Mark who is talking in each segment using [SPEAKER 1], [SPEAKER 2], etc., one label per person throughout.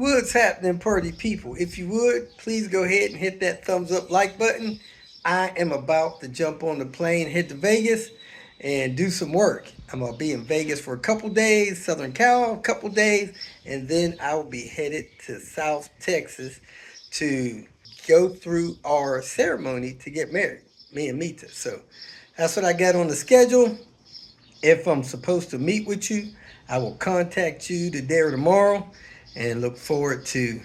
[SPEAKER 1] What's happening, party people? If you would, please go ahead and hit that thumbs up like button. I am about to jump on the plane, head to Vegas, and do some work. I'm going to be in Vegas for a couple days, Southern Cal, a couple days, and then I will be headed to South Texas to go through our ceremony to get married, me and Mita. So that's what I got on the schedule. If I'm supposed to meet with you, I will contact you today or tomorrow and look forward to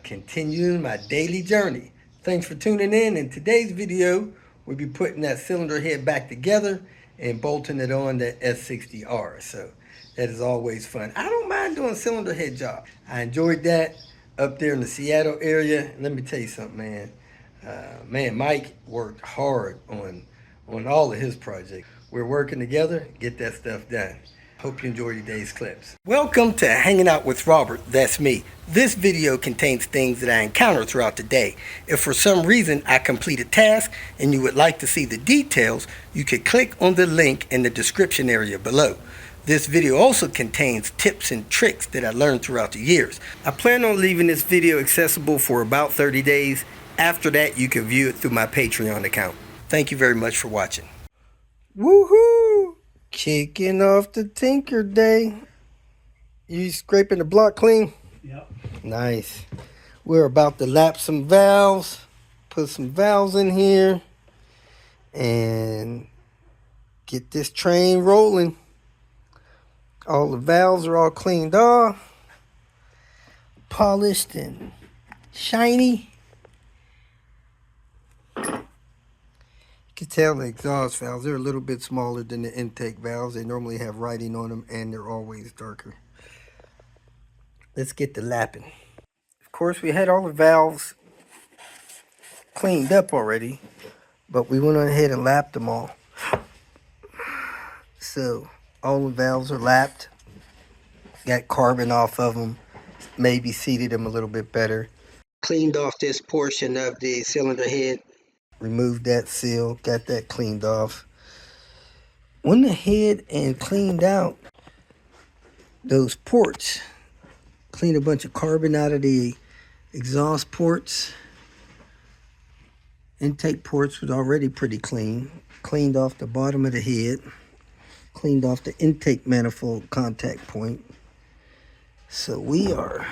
[SPEAKER 1] continuing my daily journey. Thanks for tuning in. In today's video, we'll be putting that cylinder head back together and bolting it on the S60R. So that is always fun. I don't mind doing cylinder head job. I enjoyed that up there in the Seattle area. Let me tell you something, man. Mike worked hard on all of his projects. We're working together, get that stuff done. Hope you enjoy today's clips. Welcome to Hanging Out with Robert, that's me. This video contains things that I encounter throughout the day. If for some reason I complete a task and you would like to see the details, you could click on the link in the description area below. This video also contains tips and tricks that I learned throughout the years. I plan on leaving this video accessible for about 30 days. After that, you can view it through my Patreon account. Thank you very much for watching. Woohoo! Kicking off the Tinker Day. You scraping the block clean?
[SPEAKER 2] Yep.
[SPEAKER 1] Nice. We're about to lap some valves, put some valves in here, and get this train rolling. All the valves are all cleaned off, polished and shiny. You can tell the exhaust valves, they're a little bit smaller than the intake valves. They normally have writing on them and they're always darker. Let's get to lapping. Of course, we had all the valves cleaned up already, but we went on ahead and lapped them all. So all the valves are lapped. Got carbon off of them. Maybe seated them a little bit better. Cleaned off this portion of the cylinder head. Removed that seal, got that cleaned off. Went ahead and cleaned out those ports. Cleaned a bunch of carbon out of the exhaust ports. Intake ports was already pretty clean. Cleaned off the bottom of the head. Cleaned off the intake manifold contact point. So we are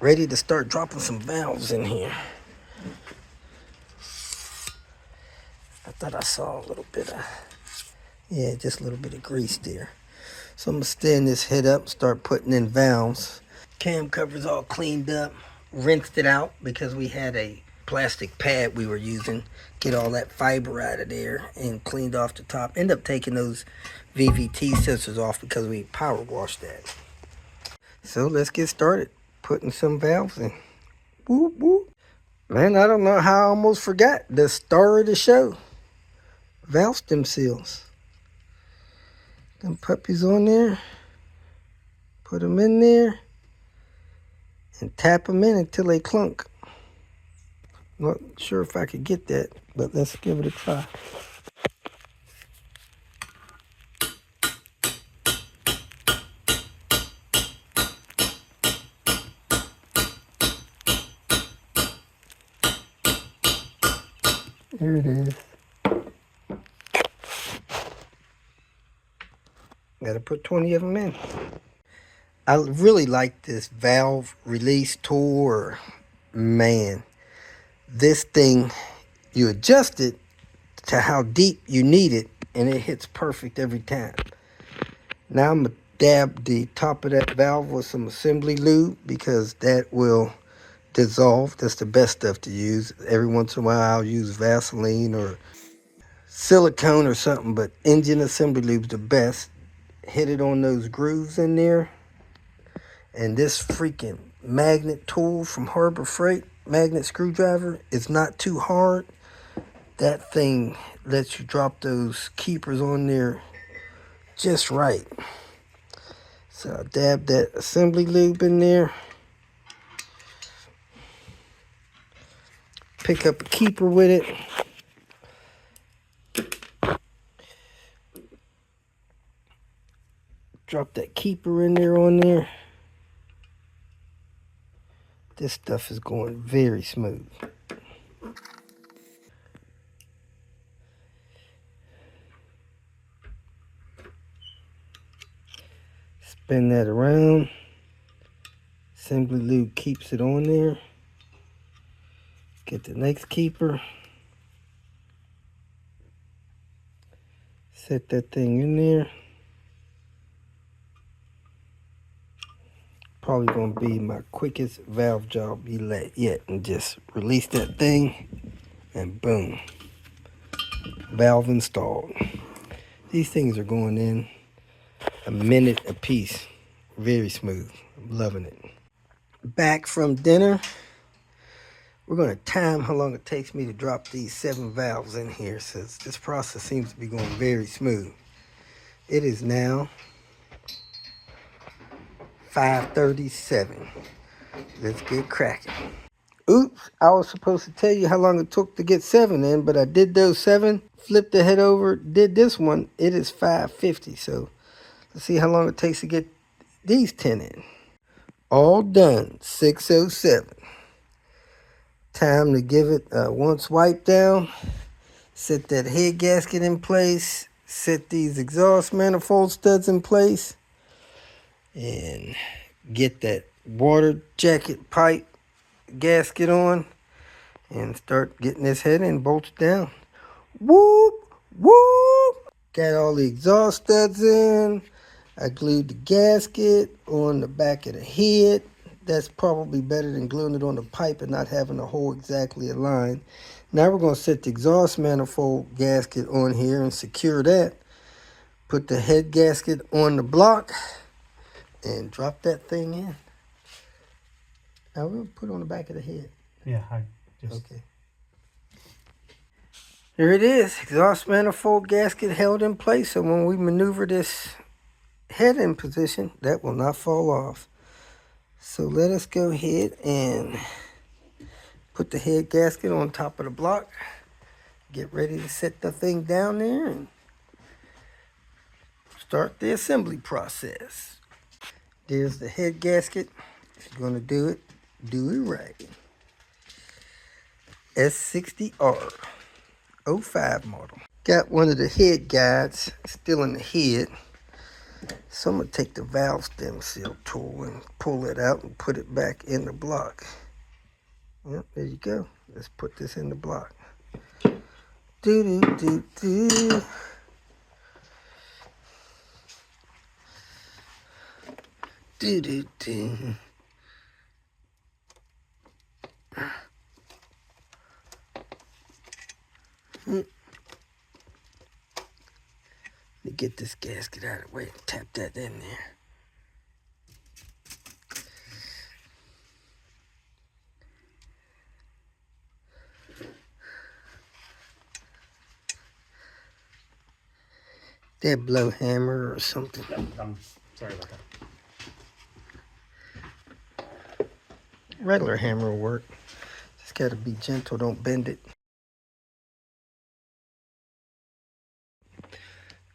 [SPEAKER 1] ready to start dropping some valves in here. I thought I saw a little bit of, yeah, just a little bit of grease there. So I'm going to stand this head up and start putting in valves. Cam cover's all cleaned up. Rinsed it out because we had a plastic pad we were using. Get all that fiber out of there and cleaned off the top. End up taking those VVT sensors off because we power washed that. So let's get started putting some valves in. Whoop, whoop. Man, I don't know how I almost forgot the star of the show. Valve stem seals. Them puppies on there. Put them in there. And tap them in until they clunk. Not sure if I could get that, but let's give it a try. There it is. Gotta put 20 of them in. I really like this valve release tool. Man, this thing, you adjust it to how deep you need it, and it hits perfect every time. Now I'm gonna dab the top of that valve with some assembly lube because that will dissolve. That's the best stuff to use. Every once in a while I'll use Vaseline or silicone or something, but engine assembly lube's the best. Hit it on those grooves in there. And this freaking magnet tool from Harbor Freight, magnet screwdriver, is not too hard. That thing lets you drop those keepers on there just right. So I dab that assembly lube in there. Pick up a keeper with it. Drop that keeper in there on there. This stuff is going very smooth. Spin that around. Assembly lube keeps it on there. Get the next keeper. Set that thing in there. Probably gonna be my quickest valve job yet. And just release that thing and boom. Valve installed. These things are going in a minute a piece. Very smooth. I'm loving it. Back from dinner. We're going to time how long it takes me to drop these 7 valves in here, since this process seems to be going very smooth. It is now 5:37. Let's get cracking. Oops, I was supposed to tell you how long it took to get 7 in, but I did those 7, flipped the head over, did this one. It is 5:50, so let's see how long it takes to get these 10 in. All done, 6:07. Time to give it one swipe down. Set that head gasket in place. Set these exhaust manifold studs in place. And get that water jacket pipe gasket on. And start getting this head in, bolted down. Whoop, whoop. Got all the exhaust studs in. I glued the gasket on the back of the head. That's probably better than gluing it on the pipe and not having the hole exactly aligned. Now we're going to set the exhaust manifold gasket on here and secure that. Put the head gasket on the block and drop that thing in. Now we'll put it on the back of the head.
[SPEAKER 2] Yeah, I just...
[SPEAKER 1] Okay. There it is. Exhaust manifold gasket held in place. So when we maneuver this head in position, that will not fall off. So let us go ahead and put the head gasket on top of the block. Get ready to set the thing down there and start the assembly process. There's the head gasket. If you're going to do it right. S60R 05 model. Got one of the head guides still in the head. So I'm going to take the valve stem seal tool and pull it out and put it back in the block. Yep, there you go. Let's put this in the block. Do-do-do-do. Do-do-do. Let me get this gasket out of the way and tap that in there. That blow hammer or something.
[SPEAKER 2] I'm sorry about that.
[SPEAKER 1] Regular hammer will work. Just gotta be gentle, don't bend it.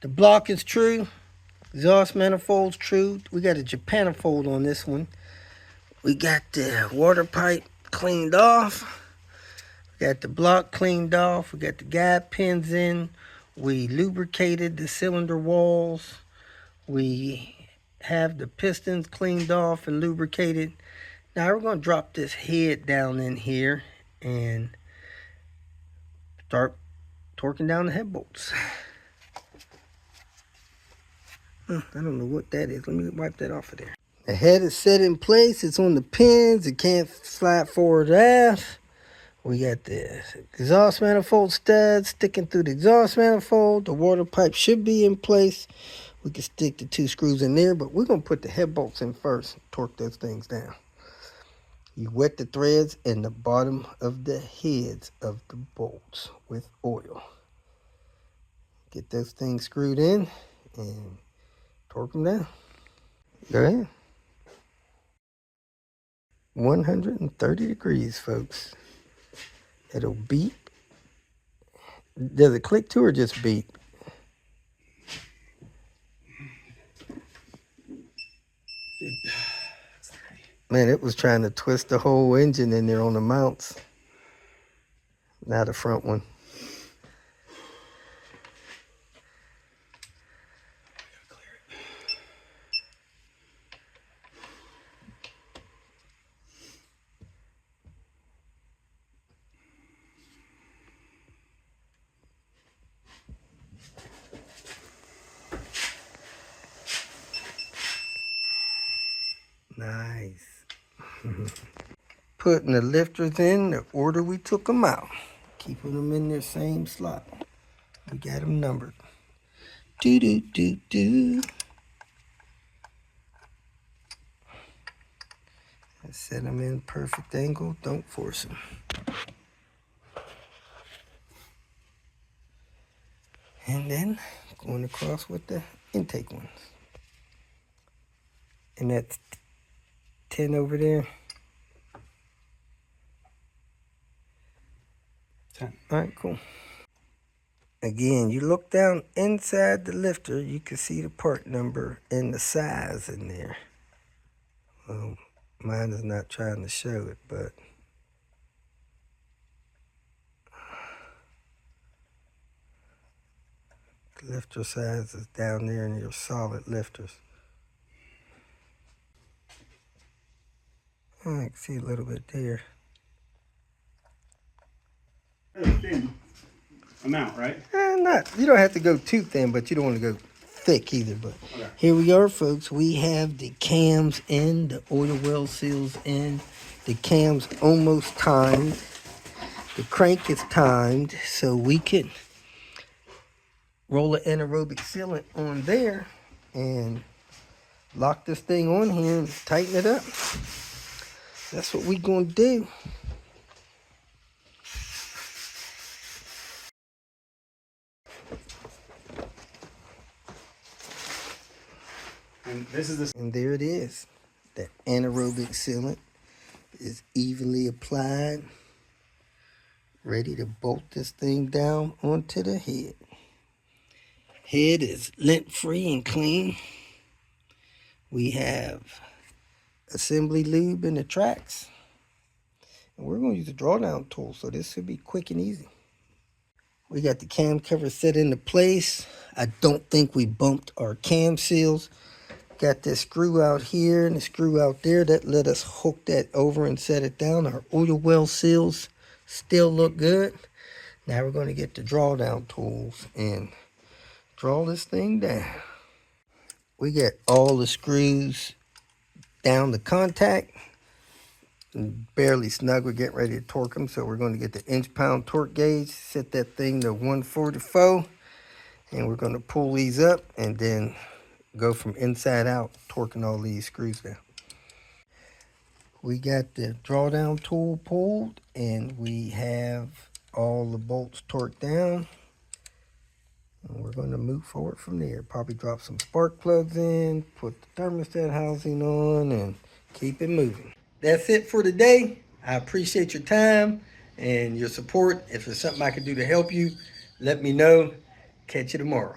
[SPEAKER 1] The block is true. Exhaust manifold's true. We got a Japanifold on this one. We got the water pipe cleaned off. We got the block cleaned off. We got the guide pins in. We lubricated the cylinder walls. We have the pistons cleaned off and lubricated. Now we're going to drop this head down in here and start torquing down the head bolts. I don't know what that is. Let me wipe that off of there. The head is set in place. It's on the pins. It can't slide forward or aft. We got the exhaust manifold studs sticking through the exhaust manifold. The water pipe should be in place. We can stick the 2 screws in there, but we're going to put the head bolts in first. Torque those things down. You wet the threads in the bottom of the heads of the bolts with oil. Get those things screwed in and torque them down. Go ahead. 130 degrees, folks. It'll beep. Does it click too or just beep? Man, it was trying to twist the whole engine in there on the mounts. Not the front one. Nice. Putting the lifters in the order we took them out. Keeping them in their same slot. We got them numbered. Do do do do. Set them in perfect angle. Don't force them. And then going across with the intake ones. And that's 10 over there.
[SPEAKER 2] 10.
[SPEAKER 1] All right, cool. Again, you look down inside the lifter, you can see the part number and the size in there. Well, mine is not trying to show it, but the lifter size is down there in your solid lifters. Oh, I can see a little bit there.
[SPEAKER 2] Thin amount, right?
[SPEAKER 1] Not, you don't have to go too thin, but you don't want to go thick either. But
[SPEAKER 2] Okay.
[SPEAKER 1] Here we are, folks. We have the cams in, the oil well seals in. The cam's almost timed. The crank is timed, so we can roll the anaerobic sealant on there and lock this thing on here and tighten it up. That's what we're going to do.
[SPEAKER 2] And this is the
[SPEAKER 1] And there it is. The anaerobic sealant is evenly applied. Ready to bolt this thing down onto the head. Head is lint free and clean. We have assembly lube in the tracks. And we're going to use a drawdown tool, so this should be quick and easy. We got the cam cover set into place. I don't think we bumped our cam seals. Got this screw out here and the screw out there that let us hook that over and set it down. Our oil well seals still look good. Now we're going to get the drawdown tools and draw this thing down. We got all the screws down the contact. Barely snug. We're getting ready to torque them, so we're going to get the inch-pound torque gauge, set that thing to 144, and we're going to pull these up and then go from inside out, torquing all these screws down. We got the drawdown tool pulled, and we have all the bolts torqued down. And we're going to move forward from there. Probably drop some spark plugs in, put the thermostat housing on, and keep it moving. That's it for today. I appreciate your time and your support. If there's something I can do to help you, let me know. Catch you tomorrow.